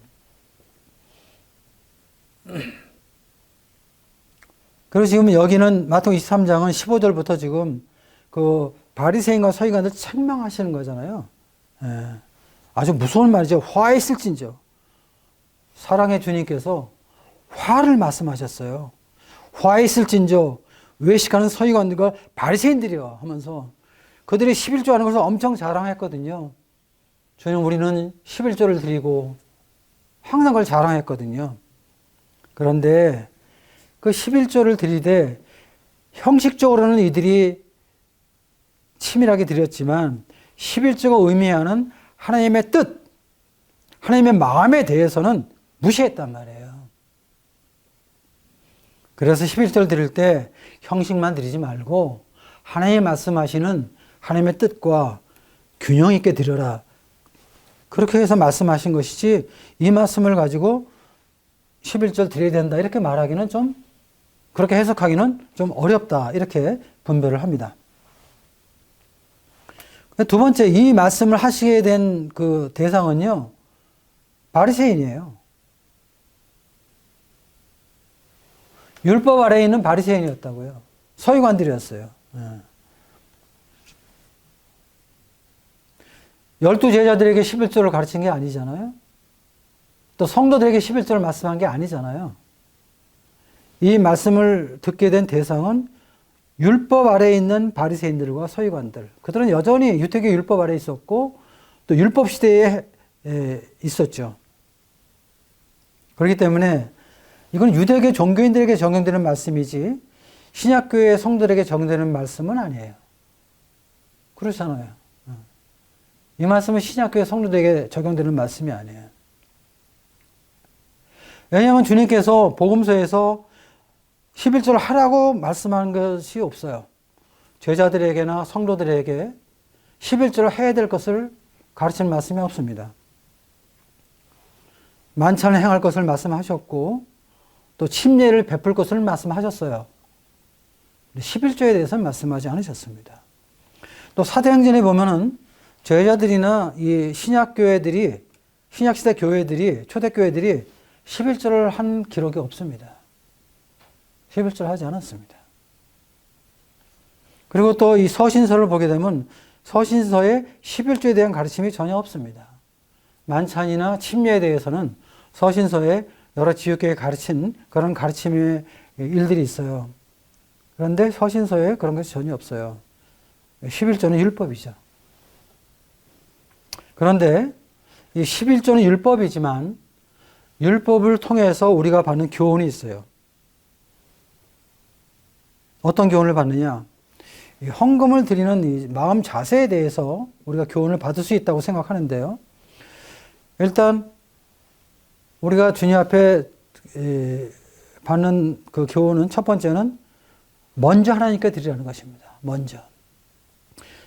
Speaker 1: 그리고 지금 여기는 마태복음 23장은 15절부터 지금 그 바리새인과 서기관들 책망하시는 거잖아요. 예. 아주 무서운 말이죠. 화에 있을진저. 사랑의 주님께서 화를 말씀하셨어요. 화에 있을진저 외식하는 서기관들과 바리새인들이요 하면서 그들이 11조 하는 것을 엄청 자랑했거든요. 주님, 우리는 11조를 드리고 항상 그걸 자랑했거든요. 그런데 그 11조를 드리되 형식적으로는 이들이 치밀하게 드렸지만 11조가 의미하는 하나님의 뜻, 하나님의 마음에 대해서는 무시했단 말이에요. 그래서 11조를 드릴 때 형식만 드리지 말고 하나님이 말씀하시는 하나님의 뜻과 균형 있게 드려라, 그렇게 해서 말씀하신 것이지, 이 말씀을 가지고 11절 드려야 된다 이렇게 말하기는 좀, 그렇게 해석하기는 좀 어렵다, 이렇게 분별을 합니다. 두 번째, 이 말씀을 하시게 된 그 대상은요, 바리새인이에요. 율법 아래에 있는 바리새인이었다고요. 서기관들이었어요. 12제자들에게 11조를 가르친 게 아니잖아요. 또 성도들에게 11조를 말씀한 게 아니잖아요. 이 말씀을 듣게 된 대상은 율법 아래에 있는 바리새인들과 서기관들. 그들은 여전히 유태계 율법 아래에 있었고 또 율법 시대에 있었죠. 그렇기 때문에 이건 유대계 종교인들에게 적용되는 말씀이지 신약교회 성도들에게 적용되는 말씀은 아니에요. 그렇잖아요. 이 말씀은 신약교회 성도들에게 적용되는 말씀이 아니에요. 왜냐하면 주님께서 복음서에서 11조를 하라고 말씀한 것이 없어요. 제자들에게나 성도들에게 11조를 해야 될 것을 가르치는 말씀이 없습니다. 만찬을 행할 것을 말씀하셨고 또 침례를 베풀 것을 말씀하셨어요. 11조에 대해서는 말씀하지 않으셨습니다. 또 사도행전에 보면은 제자들이나 이 신약교회들이, 신약시대 교회들이, 초대교회들이 11조를 한 기록이 없습니다. 11조를 하지 않았습니다. 그리고 또 이 서신서를 보게 되면 서신서에 11조에 대한 가르침이 전혀 없습니다. 만찬이나 침례에 대해서는 서신서에 여러 지역교회에 가르친 그런 가르침의 일들이 있어요. 그런데 서신서에 그런 것이 전혀 없어요. 11조는 율법이죠. 그런데 이 11조는 율법이지만 율법을 통해서 우리가 받는 교훈이 있어요. 어떤 교훈을 받느냐? 이 헌금을 드리는 이 마음 자세에 대해서 우리가 교훈을 받을 수 있다고 생각하는데요. 일단 우리가 주님 앞에 받는 그 교훈은 첫 번째는 먼저 하나님께 드리라는 것입니다. 먼저.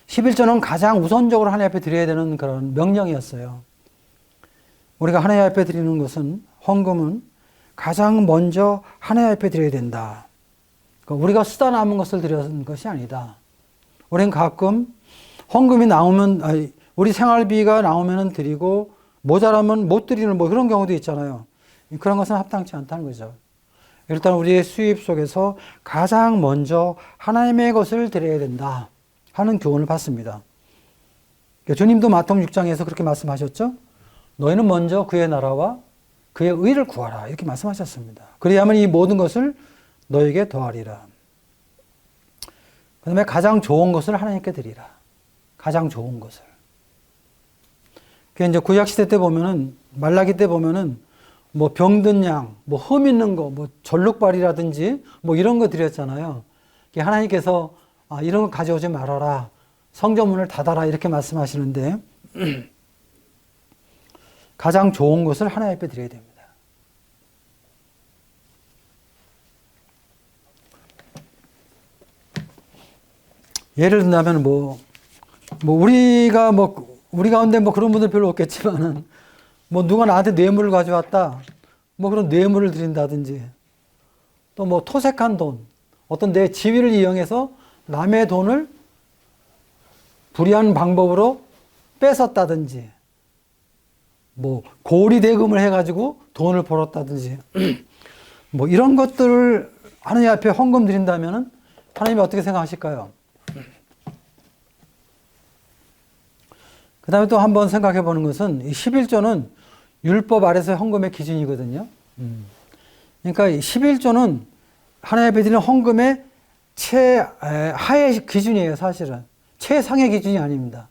Speaker 1: 11조는 가장 우선적으로 하나님 앞에 드려야 되는 그런 명령이었어요. 우리가 하나님 앞에 드리는 것은, 헌금은 가장 먼저 하나님 앞에 드려야 된다. 그러니까 우리가 쓰다 남은 것을 드리는 것이 아니다. 우리는 가끔 헌금이 나오면, 우리 생활비가 나오면 드리고 모자라면 못 드리는 뭐 그런 경우도 있잖아요. 그런 것은 합당치 않다는 거죠. 일단 우리의 수입 속에서 가장 먼저 하나님의 것을 드려야 된다 하는 교훈을 받습니다. 주님도 마태복음 6장에서 그렇게 말씀하셨죠. 너희는 먼저 그의 나라와 그의 의를 구하라 이렇게 말씀하셨습니다. 그리하면 이 모든 것을 너에게 더하리라. 그 다음에 가장 좋은 것을 하나님께 드리라. 가장 좋은 것을. 그 이제 구약시대 때 보면은, 말라기 때 보면은, 뭐 병든 양, 뭐 흠 있는 거, 뭐 절룩발이라든지 뭐 이런 거 드렸잖아요. 하나님께서 이런 거 가져오지 말아라. 성전문을 닫아라. 이렇게 말씀하시는데, 가장 좋은 것을 하나님 앞에 드려야 됩니다. 예를 든다면 우리 가운데 그런 분들 별로 없겠지만은, 누가 나한테 뇌물을 가져왔다. 그런 뇌물을 드린다든지, 또 토색한 돈, 어떤 내 지위를 이용해서 남의 돈을 불의한 방법으로 뺏었다든지, 고리 대금을 해가지고 돈을 벌었다든지, 이런 것들을 하나님 앞에 헌금 드린다면은 하나님이 어떻게 생각하실까요? 그 다음에 또 한번 생각해 보는 것은, 이 11조는 율법 아래서의 헌금의 기준이거든요. 그러니까 11조는 하나님 앞에 드리는 헌금의 최하의 기준이에요, 사실은. 최상의 기준이 아닙니다.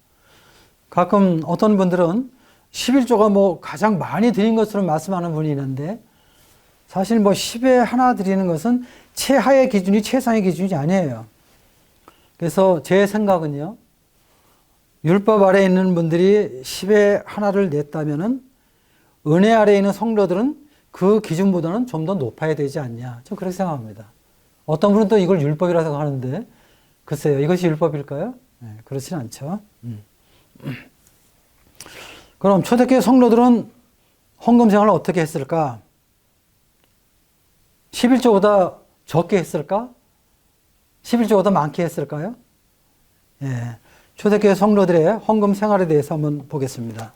Speaker 1: 가끔 어떤 분들은 11조가 가장 많이 드린 것으로 말씀하는 분이 있는데, 사실 10에 하나 드리는 것은 최하의 기준이 최상의 기준이 아니에요. 그래서 제 생각은요, 율법 아래에 있는 분들이 10에 하나를 냈다면은 은혜 아래에 있는 성도들은 그 기준보다는 좀 더 높아야 되지 않냐. 좀 그렇게 생각합니다. 어떤 분은 또 이걸 율법이라고 하는데, 글쎄요, 이것이 율법일까요? 네, 그렇진 않죠. 그럼 초대교회 성도들은 헌금 생활을 어떻게 했을까? 11조보다 적게 했을까? 11조보다 많게 했을까요? 예. 초대교회 성도들의 헌금 생활에 대해서 한번 보겠습니다.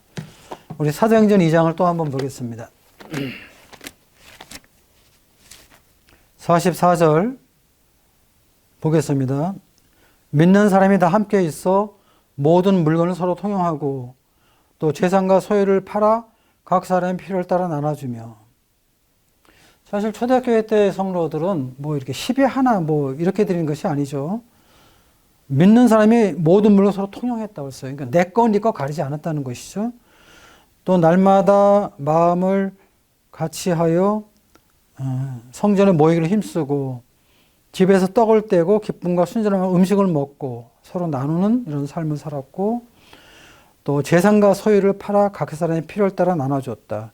Speaker 1: 우리 사도행전 2장을 또 한번 보겠습니다. 44절 보겠습니다. 믿는 사람이 다 함께 있어 모든 물건을 서로 통용하고 또 재산과 소유를 팔아 각 사람의 필요를 따라 나눠주며. 사실 초대교회 때 성도들은 이렇게 10에 하나 이렇게 드리는 것이 아니죠. 믿는 사람이 모든 물건을 서로 통용했다고 했어요. 그러니까 내 거, 네 거 가리지 않았다는 것이죠. 또 날마다 마음을 같이 하여 성전에 모이기를 힘쓰고 집에서 떡을 떼고 기쁨과 순전한 음식을 먹고 서로 나누는 이런 삶을 살았고, 또 재산과 소유를 팔아 각 사람의 필요를 따라 나눠줬다.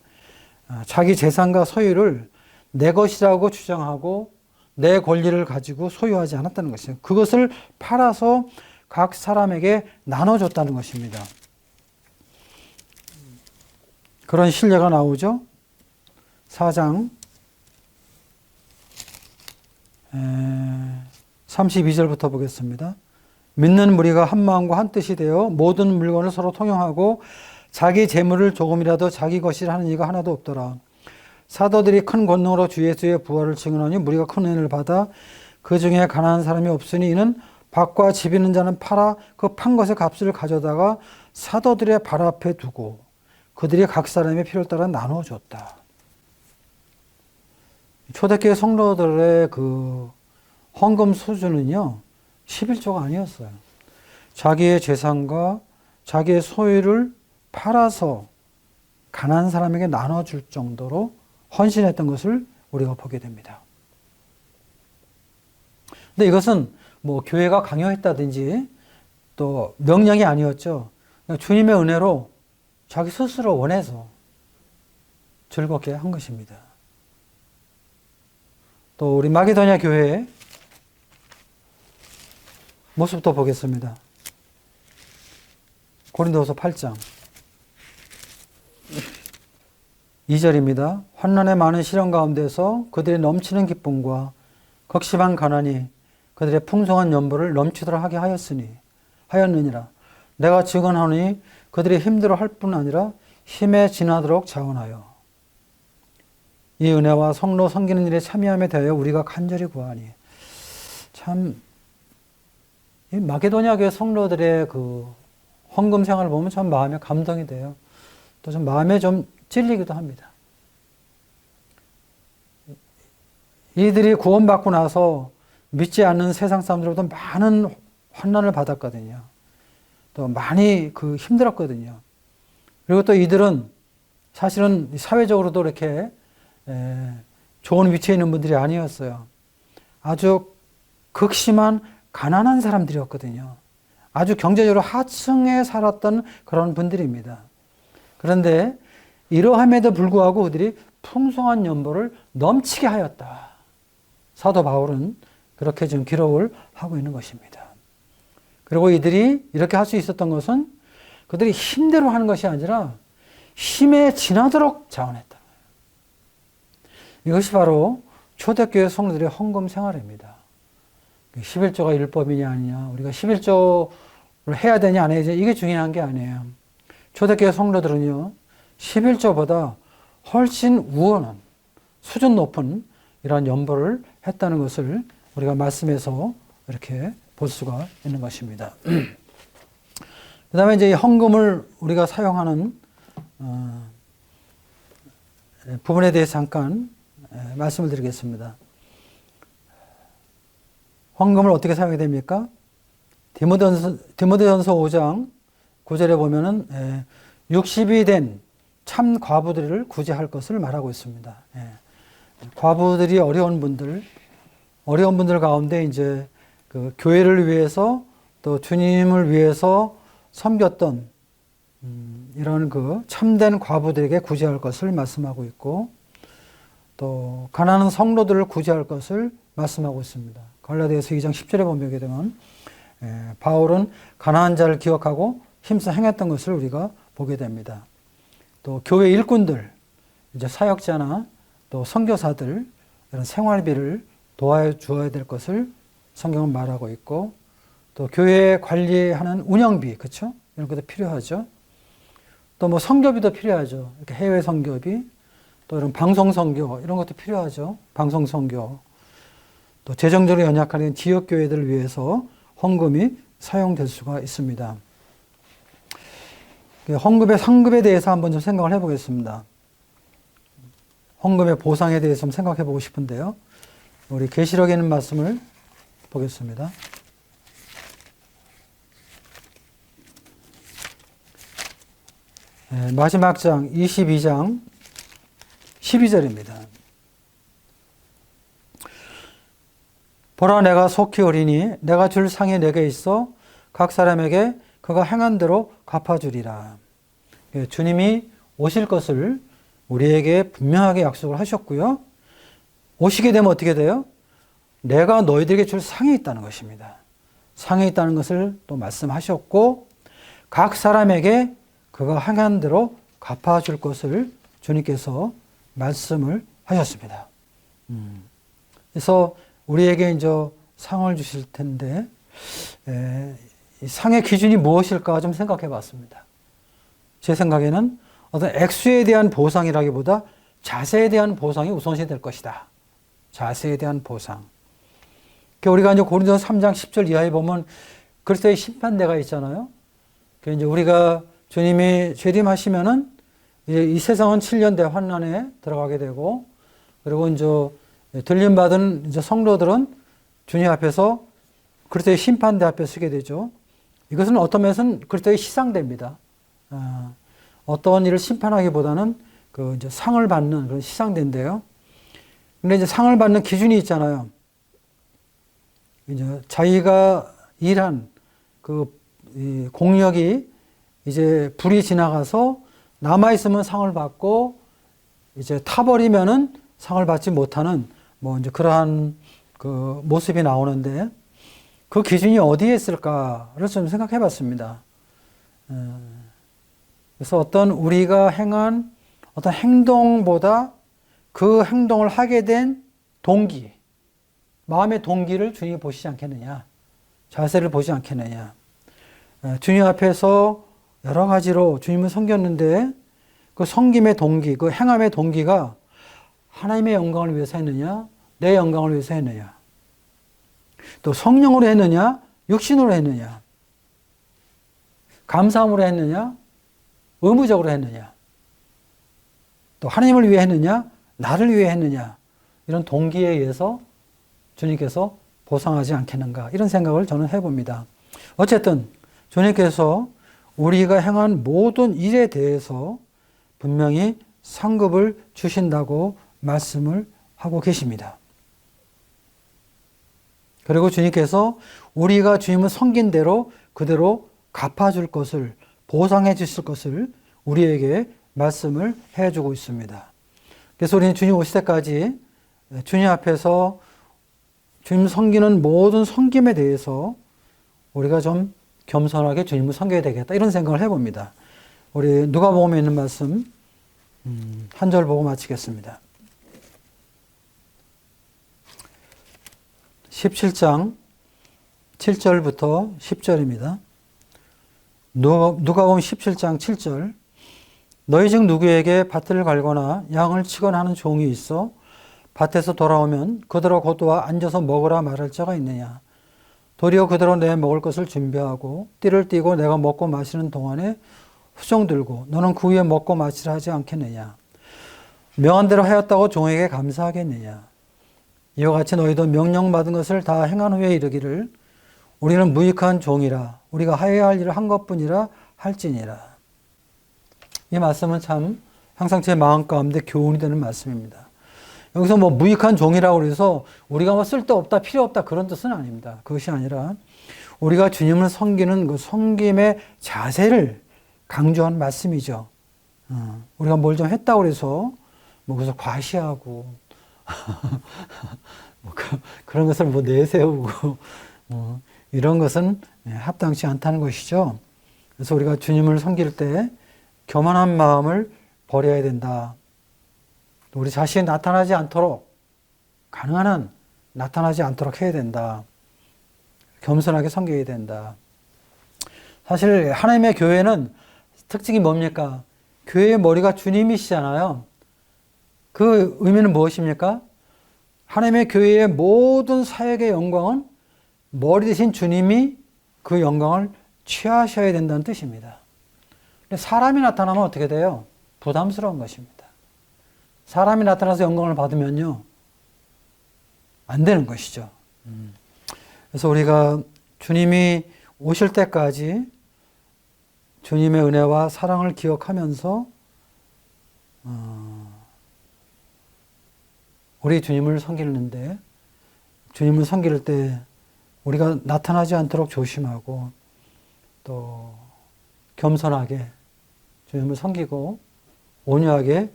Speaker 1: 자기 재산과 소유를 내 것이라고 주장하고 내 권리를 가지고 소유하지 않았다는 것이죠. 그것을 팔아서 각 사람에게 나눠줬다는 것입니다. 그런 신뢰가 나오죠. 4장 32절부터 보겠습니다. 믿는 무리가 한 마음과 한 뜻이 되어 모든 물건을 서로 통용하고 자기 재물을 조금이라도 자기 것이라 하는 이가 하나도 없더라. 사도들이 큰 권능으로 주 예수의 부활을 증언하니 무리가 큰 은혜를 받아 그 중에 가난한 사람이 없으니 이는 밭과 집 있는 자는 팔아 그 판 것의 값을 가져다가 사도들의 발 앞에 두고 그들이 각 사람의 필요를 따라 나누어 줬다. 초대교회 성도들의 그 헌금 수준은요, 11조가 아니었어요. 자기의 재산과 자기의 소유를 팔아서 가난한 사람에게 나눠줄 정도로 헌신했던 것을 우리가 보게 됩니다. 근데 이것은 교회가 강요했다든지 또 명령이 아니었죠. 주님의 은혜로 자기 스스로 원해서 즐겁게 한 것입니다. 또 우리 마게도냐 교회의 모습도 보겠습니다. 고린도후서 8장 2절입니다. 환난의 많은 시련 가운데서 그들의 넘치는 기쁨과 극심한 가난이 그들의 풍성한 연보를 넘치도록 하게 하였느니라. 내가 증언하노니 그들이 힘들어 할 뿐 아니라 힘에 지나도록 자원하여. 이 은혜와 성로 섬기는 일에 참여함에 대하여 우리가 간절히 구하니. 참, 이 마게도냐 교회 성로들의 그 헌금 생활을 보면 참 마음에 감동이 돼요. 또 좀 마음에 좀 찔리기도 합니다. 이들이 구원받고 나서 믿지 않는 세상 사람들로부터 많은 환난을 받았거든요. 또 많이 힘들었거든요. 그리고 또 이들은 사실은 사회적으로도 이렇게 좋은 위치에 있는 분들이 아니었어요. 아주 극심한 가난한 사람들이었거든요. 아주 경제적으로 하층에 살았던 그런 분들입니다. 그런데 이러함에도 불구하고 그들이 풍성한 연보를 넘치게 하였다. 사도 바울은 그렇게 지금 기록을 하고 있는 것입니다. 그리고 이들이 이렇게 할 수 있었던 것은 그들이 힘대로 하는 것이 아니라 힘에 지나도록 자원했다. 이것이 바로 초대교회 성도들의 헌금 생활입니다. 11조가 율법이냐 아니냐, 우리가 11조를 해야 되냐 안 해야 되냐, 이게 중요한 게 아니에요. 초대교회 성도들은요, 11조보다 훨씬 우월한, 수준 높은 이러한 연보를 했다는 것을 우리가 말씀에서 이렇게 볼 수가 있는 것입니다. 그 다음에 이제 이 헌금을 우리가 사용하는 부분에 대해서 잠깐 말씀을 드리겠습니다. 헌금을 어떻게 사용해야 됩니까? 디모데전서 5장 9절에 보면은 60이 된 참 과부들을 구제할 것을 말하고 있습니다. 과부들이 어려운 분들 가운데 이제 그 교회를 위해서 또 주님을 위해서 섬겼던 이런 그 참된 과부들에게 구제할 것을 말씀하고 있고, 또 가난한 성도들을 구제할 것을 말씀하고 있습니다. 갈라디아서 2장 10절에 보게 되면 바울은 가난한 자를 기억하고 힘써 행했던 것을 우리가 보게 됩니다. 또 교회 일꾼들, 이제 사역자나 또 선교사들 이런 생활비를 도와주어야 될 것을 성경은 말하고 있고, 또 교회 관리하는 운영비, 그렇죠? 이런 것도 필요하죠. 또 뭐 선교비도 필요하죠. 이렇게 해외 선교비, 또 이런 방송 선교 이런 것도 필요하죠. 방송 선교. 또 재정적으로 연약한 지역 교회들을 위해서 헌금이 사용될 수가 있습니다. 헌금의 상급에 대해서 한번 좀 생각을 해보겠습니다. 헌금의 보상에 대해서 좀 생각해 보고 싶은데요. 우리 계시록에 있는 말씀을 보겠습니다. 마지막 장 22장 12절입니다. 보라, 내가 속히 오리니 내가 줄 상이 내게 있어 각 사람에게 그가 행한 대로 갚아주리라. 주님이 오실 것을 우리에게 분명하게 약속을 하셨고요. 오시게 되면 어떻게 돼요? 내가 너희들에게 줄 상이 있다는 것입니다. 상이 있다는 것을 또 말씀하셨고, 각 사람에게 그가 행한 대로 갚아줄 것을 주님께서 말씀을 하셨습니다. 그래서 우리에게 이제 상을 주실 텐데, 이 상의 기준이 무엇일까 좀 생각해 봤습니다. 제 생각에는 어떤 액수에 대한 보상이라기보다 자세에 대한 보상이 우선시 될 것이다. 자세에 대한 보상. 우리가 이제 고린도서 3장 10절 이하에 보면 그리스도의 심판대가 있잖아요. 이제 우리가 주님이 재림하시면은 이제 이 세상은 7년 대환난에 들어가게 되고, 그리고 이제 들림받은 이제 성도들은 주님 앞에서 그리스도의 심판대 앞에 서게 되죠. 이것은 어떤 면에서는 그리스도의 시상대입니다. 어떤 일을 심판하기보다는 그 이제 상을 받는 그런 시상대인데요. 근데 이제 상을 받는 기준이 있잖아요. 이제 자기가 일한 그 공력이 이제 불이 지나가서 남아있으면 상을 받고, 이제 타버리면은 상을 받지 못하는 뭐 이제 그러한 그 모습이 나오는데, 그 기준이 어디에 있을까를 좀 생각해 봤습니다. 그래서 어떤 우리가 행한 어떤 행동보다 그 행동을 하게 된 동기, 마음의 동기를 주님이 보시지 않겠느냐, 자세를 보지 않겠느냐. 주님 앞에서 여러 가지로 주님을 섬겼는데 그 섬김의 동기, 그 행함의 동기가 하나님의 영광을 위해서 했느냐, 내 영광을 위해서 했느냐, 또 성령으로 했느냐, 육신으로 했느냐, 감사함으로 했느냐, 의무적으로 했느냐, 또 하나님을 위해 했느냐, 나를 위해 했느냐, 이런 동기에 의해서 주님께서 보상하지 않겠는가, 이런 생각을 저는 해봅니다. 어쨌든 주님께서 우리가 행한 모든 일에 대해서 분명히 상급을 주신다고 말씀을 하고 계십니다. 그리고 주님께서 우리가 주님을 섬긴 대로 그대로 갚아줄 것을, 보상해 주실 것을 우리에게 말씀을 해주고 있습니다. 그래서 우리는 주님 오실 때까지 주님 앞에서 주님 섬기는 모든 섬김에 대해서 우리가 좀 겸손하게 주님을 섬겨야 되겠다, 이런 생각을 해봅니다. 우리 누가복음에 있는 말씀 한 절 보고 마치겠습니다. 17장 7절부터 10절입니다. 누가복음 17장 7절. 너희 중 누구에게 밭을 갈거나 양을 치거나 하는 종이 있어 밭에서 돌아오면 그대로 곧와 앉아서 먹으라 말할 자가 있느냐. 도리어 그대로 내 먹을 것을 준비하고 띠를 띠고 내가 먹고 마시는 동안에 후정 들고 너는 그 위에 먹고 마시라 하지 않겠느냐. 명한 대로 하였다고 종에게 감사하겠느냐. 이와 같이 너희도 명령받은 것을 다 행한 후에 이르기를 우리는 무익한 종이라 우리가 하여야 할 일을 한 것뿐이라 할지니라. 이 말씀은 참 항상 제 마음 가운데 교훈이 되는 말씀입니다. 여기서 뭐 무익한 종이라고 해서 우리가 뭐 쓸데없다, 필요없다, 그런 뜻은 아닙니다. 그것이 아니라 우리가 주님을 섬기는 그 섬김의 자세를 강조한 말씀이죠. 우리가 뭘 좀 했다고 해서 뭐 그래서 과시하고 뭐 그런 것을 뭐 내세우고 이런 것은 합당치 않다는 것이죠. 그래서 우리가 주님을 섬길 때 교만한 마음을 버려야 된다. 우리 자신이 나타나지 않도록, 가능한 한 나타나지 않도록 해야 된다. 겸손하게 섬겨야 된다. 사실 하나님의 교회는 특징이 뭡니까? 교회의 머리가 주님이시잖아요. 그 의미는 무엇입니까? 하나님의 교회의 모든 사역의 영광은 머리 대신 주님이 그 영광을 취하셔야 된다는 뜻입니다. 근데 사람이 나타나면 어떻게 돼요? 부담스러운 것입니다. 사람이 나타나서 영광을 받으면요, 안 되는 것이죠. 그래서 우리가 주님이 오실 때까지 주님의 은혜와 사랑을 기억하면서 우리 주님을 섬기는데, 주님을 섬길 때 우리가 나타나지 않도록 조심하고 또 겸손하게 주님을 섬기고 온유하게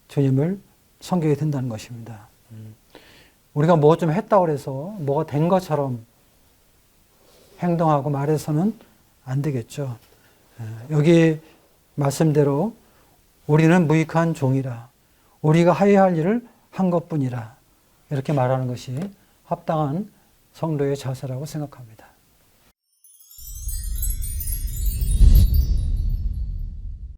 Speaker 1: 주님을 섬겨야 된다는 것입니다. 우리가 뭐 좀 했다고 해서 뭐가 된 것처럼 행동하고 말해서는 안 되겠죠. 여기 말씀대로 우리는 무익한 종이라 우리가 하여야 할 일을 한 것뿐이라 이렇게 말하는 것이 합당한 성도의 자세라고 생각합니다.